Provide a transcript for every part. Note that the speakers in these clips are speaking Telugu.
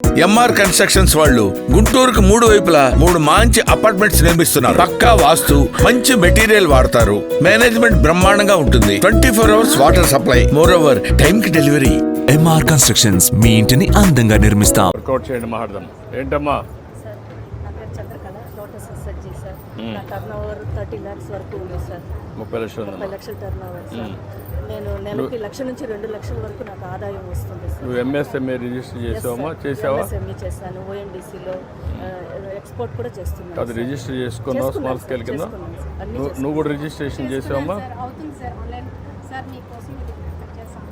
ఎంఆర్ కన్స్ట్రక్షన్స్ వాళ్ళు గుంటూరుకు 3 వైపులా 3 మంచి అపార్ట్మెంట్స్ నిర్మిస్తున్నారు. పక్కా వాస్తు, మంచి మెటీరియల్ వాడతారు. మేనేజ్మెంట్ బ్రహ్మాండంగా ఉంటుంది. 24 hours water supply, more over time కి డెలివరీ. ఎంఆర్ కన్స్ట్రక్షన్స్ మీ ఇంటిని అందంగా నిర్మిస్తాం. వర్కౌట్ చేయండి మహార్థం. ఏంటమ్మా? సార్ నా పేరు చంద్రకళ, లోటస్ సర్జీ సార్. నా టర్న్ ఓవర్ 30 lakhs వరకు ఉంది సార్. 30 లక్షలు 30 లక్షల టర్న్ ఓవర్ సార్. నేను నెలకి 1 నుంచి 2 లక్షల వరకు నాకు ఆదాయం వస్తుంది సార్. నువ్వు ఎంఎస్ఎంఏ రిజిస్టర్ చేసావమ్మా? చేసావా? ఎంఎస్ఎంఈ చేశాను, ఓఎన్డీసీలో ఎక్స్పోర్ట్ కూడా చేస్తున్నాను. అది రిజిస్టర్ చేసుకున్నావు స్మాల్ స్కేల్ కింద? నువ్వు కూడా రిజిస్ట్రేషన్ చేసావమ్మా? అవుతుంది సార్, ఆన్లైన్ సార్ మీకోసం ఇది చేస్తాం.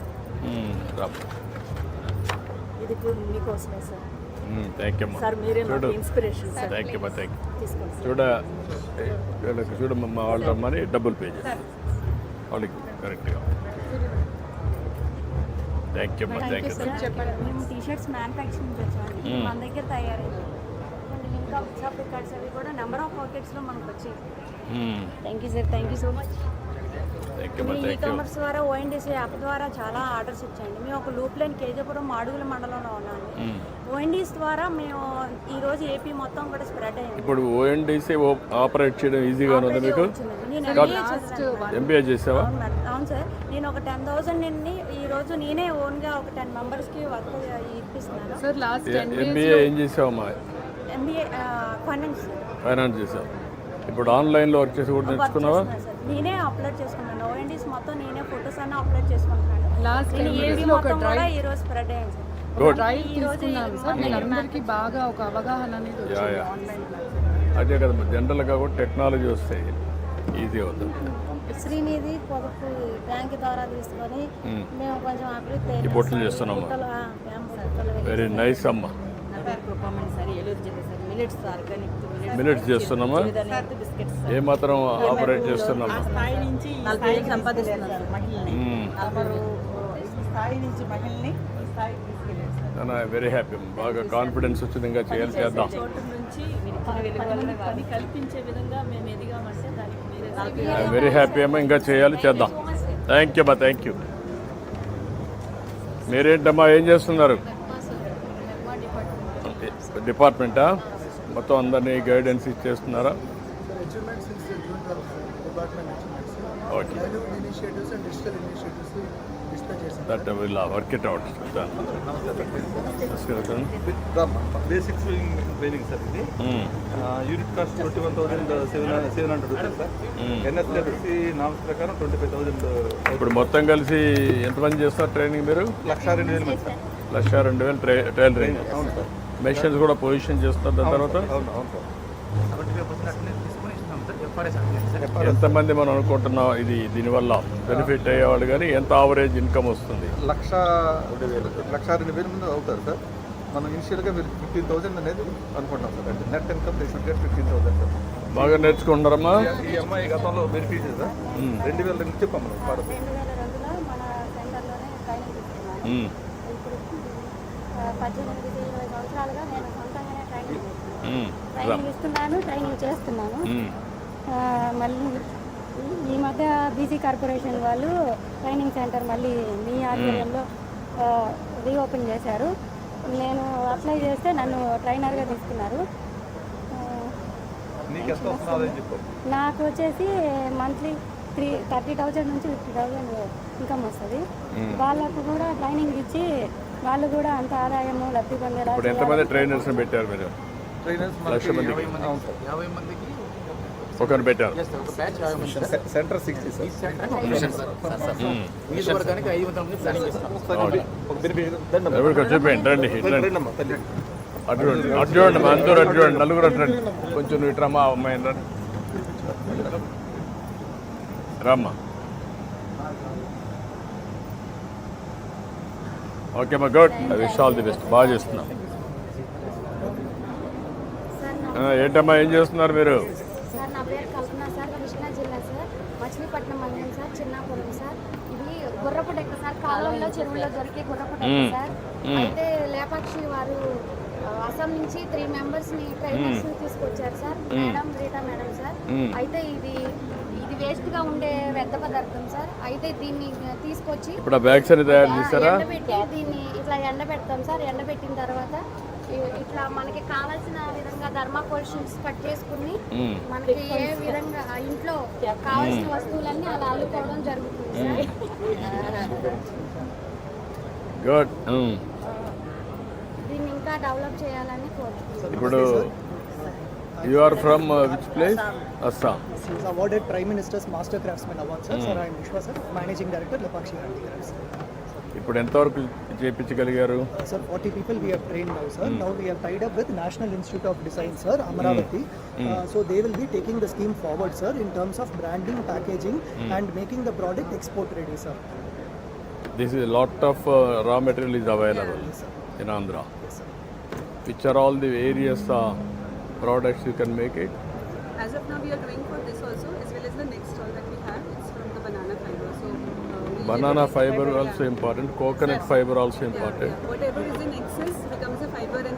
ఇది ఇప్పుడు మీకోసమే సార్. థ్యాంక్ యూ అమ్మా. సార్ మీరే చూడు, మాకు ఇన్స్పిరేషన్ సార్. థ్యాంక్ యూ అమ్మా, థ్యాంక్ యూ. తీసుకోండి సార్. చూడమ్మా, మా వాళ్ళు రమ్మని డబ్బులు పే చేస్తారు వాళ్ళకి కరెక్ట్గా. థ్యాంక్ యూ అమ్మా, థ్యాంక్ యూ. మేము టీషర్ట్స్ మ్యానుఫ్యాక్చరింగ్ వచ్చామండి. మన దగ్గర తయారైంది. ఇంకా షాప్ రికార్డ్స్ అవి కూడా నెంబర్ ఆఫ్ పాకెట్స్లో మనకు వచ్చాయి. Thank you sir, thank you so much. Thank you అమ్మా, ఈ థ్యాంక్ యూ. కామర్స్ ద్వారా ఓఎన్డీసీ యాప్ ద్వారా చాలా ఆర్డర్స్ వచ్చాయండి. మేము ఒక లూప్ లైన్ కేజీపురం మాడుగుల మండలంలో ఉన్నాము. ఓఎన్డీస్ ద్వారా మేము ఈరోజు ఏపీ మొత్తం కూడా స్ప్రెడ్ అయ్యింది. ఇప్పుడు ఓఎన్డీసీ ఆపరేట్ చేయడం ఈజీగా ఉంది మీకు? ఎంబీఏ చేసావా? అవును సార్. నేను ఒక 10,000 నుండి ఈరోజు నేనే ఓన్గా ఒక 10 మెంబర్స్కి వర్క్ ఇప్పిస్తున్నాను. ఎంబీఏ ఏం చేసావమ్మా? ఎంబీఏ ఫైనాన్స్ చేసావు. ఇప్పుడు ఆన్లైన్లో వర్క్ చేసి కూడా నేర్చుకున్నావా? నేనే అప్లోడ్ చేసుకున్నాను. ఓఎన్డీస్ మొత్తం నేనే ఫొటోస్ అన్నీ అప్లోడ్ చేసుకుంటున్నాను. ఏపీ మొత్తం కూడా ఈరోజు స్ప్రెడ్ అయ్యింది సార్. గుడ్. అందరికీ బాగా ఒక అవగాహన అనేది వచ్చింది ఆన్లైన్ క్లాస్. అదే కదా, జనరల్గా కూడా టెక్నాలజీ వస్తే ఈజీ అవుతుంది. శ్రీనిధి పొదుపు బ్యాంక్ ద్వారా తీసుకొని మేము కొంచెం అభివృద్ధి ఈ బొట్లు చేస్తున్నామా? వెరీ నైస్ అమ్మా. మినిట్స్ చేస్తున్నామా? ఏ మాత్రం ఆపరేట్ చేస్తున్నామా? Very happy. బాగా కాన్ఫిడెన్స్ వచ్చింది. ఇంకా చేయాలి, చేద్దాం. వెరీ హ్యాపీ అమ్మా. ఇంకా చేయాలి, చేద్దాం. థ్యాంక్ యూ అమ్మా, థ్యాంక్ యూ. మీరేంటమ్మా, ఏం చేస్తున్నారు? డిపార్ట్మెంటా? మొత్తం అందరినీ గైడెన్స్ ఇచ్చేస్తున్నారా? Okay, that will work it out. Basics training sir. ఇది unit cost 21,700 rupees sir. NSL norms ప్రకారం 25,000. ఇప్పుడు మొత్తం కలిసి ఎంతమంది చేస్తారు ట్రైనింగ్ మీరు? 1,02,000 మంది సార్. 1,02,000 టైలరింగ్. అవును సార్. మెషిన్స్ కూడా పొజిషన్ చేస్తారు దాని తర్వాత? అవును అవును సార్. ఎంతమంది మనం అనుకుంటున్నాం ఇది దీనివల్ల బెనిఫిట్ అయ్యేవాళ్ళు, కానీ ఎంత ఆవరేజ్ ఇన్కమ్ వస్తుంది? 1,02,000 మంది అవుతారు సార్. మనం ఇనిషియల్గా మీరు 15,000 అనేది అనుకుంటాం సార్. అంటే నెట్ ఇన్కమ్ రేషన్ 15,000 సార్. బాగా నేర్చుకుంటారమ్మా? ఈ అమ్మాయి గతంలో బెనిఫిట్ సార్ 2,000 నుంచి చెప్పాము పాడదు. 2002లో మన సెంటర్లోనే ట్రైనింగ్ తీసుకున్నాను. ఇప్పుడు 18-20 సంవత్సరాలుగా నేను సొంతంగానే ట్రైనింగ్ ఇస్తున్నాను, ట్రైనింగ్ చేస్తున్నాను. మళ్ళీ ఈ మధ్య బీసీ కార్పొరేషన్ వాళ్ళు ట్రైనింగ్ సెంటర్ మళ్ళీ మీ ఆధ్వర్యంలో రీఓపెన్ చేశారు. నేను అప్లై చేస్తే నన్ను ట్రైనర్గా తీసుకున్నారు. నాకు వచ్చేసి మంత్లీ 30,000 నుంచి 50,000 ఇన్కమ్ వస్తుంది. వాళ్ళకు కూడా ట్రైనింగ్ ఇచ్చి వాళ్ళు కూడా అంత ఆదాయము లబ్ధి పొందేలా. ఇప్పుడు ఎంతమంది ట్రైనర్స్ పెట్టారు మీరు? ట్రైనర్స్ 1,00,000 మందికి ఒకరిని పెట్టారు. సెంటర్ 60 చూపించండి. రండి, అడ్డు మా అందరూ అడ్డు, నలుగురు అడ్డండి. కొంచెం నువ్వు ఇట్రమ్మా, అమ్మాయి రండి, రమ్మా. ఓకే మా, good. I wish all the best. బాగా చేస్తున్నాం. ఏంటమ్మా, ఏం చేస్తున్నారు మీరు? సార్ నా పేరు కల్పన సార్, కృష్ణా జిల్లా సార్, మచిలీపట్నం మండలం సార్, చిన్నాపురం సార్. ఇది గుర్రపు డెక్క సార్, కాలంలో చెరువుల్లో దొరికే గుర్రపు డెక్క సార్. అయితే లేపాక్షి వారు అస్సాం నుంచి 3 మెంబర్స్ని ట్రైనర్స్ని తీసుకొచ్చారు sir. Madam Rita madam sir. అయితే ఇది వేస్ట్గా ఉండే వ్యర్థ పదార్థం సార్. అయితే దీన్ని తీసుకొచ్చి ఇప్పుడు బ్యాగ్స్ అని తయారు చేస్తారా? ఎండబెట్టి దీన్ని ఇట్లా ఎండబెడతాం సార్. ఎండబెట్టిన తర్వాత ఇట్లా మనకి కావాల్సిన విధంగా థర్మాకోల్ షీట్స్ కట్ చేసుకుని మనకి ఏ విధంగా ఆ ఇంట్లో కావాల్సిన వస్తువులన్నీ అలా అల్లుకోవడం జరుగుతుంది సార్. గుడ్. దీన్ని ఇంకా డెవలప్ చేయాలని కోరుతున్నాను. ఇప్పుడు you are from which place? Assam. He is awarded Prime Minister's Master Craftsman Award, sir. Sir, I am Vishwa, sir, Managing Director, Lepakshi Handicrafts. ఇప్పుడు ఎంతవరకు చేయించగలిగారు? Sir, 40 people we have trained now, sir. Now we have tied up with National Institute of Design, sir, Amaravati. So they will be taking the scheme forward, sir, in terms of branding, packaging, and making the product export ready, sir. This is a lot of raw material is available in Andhra. Which are all the various products you can make it? As of now, we are doing for this also, as well as the next stall that we have. It's from the banana fiber. So, Banana fiber also important, coconut fiber also important. whatever is in excess becomes a fiber and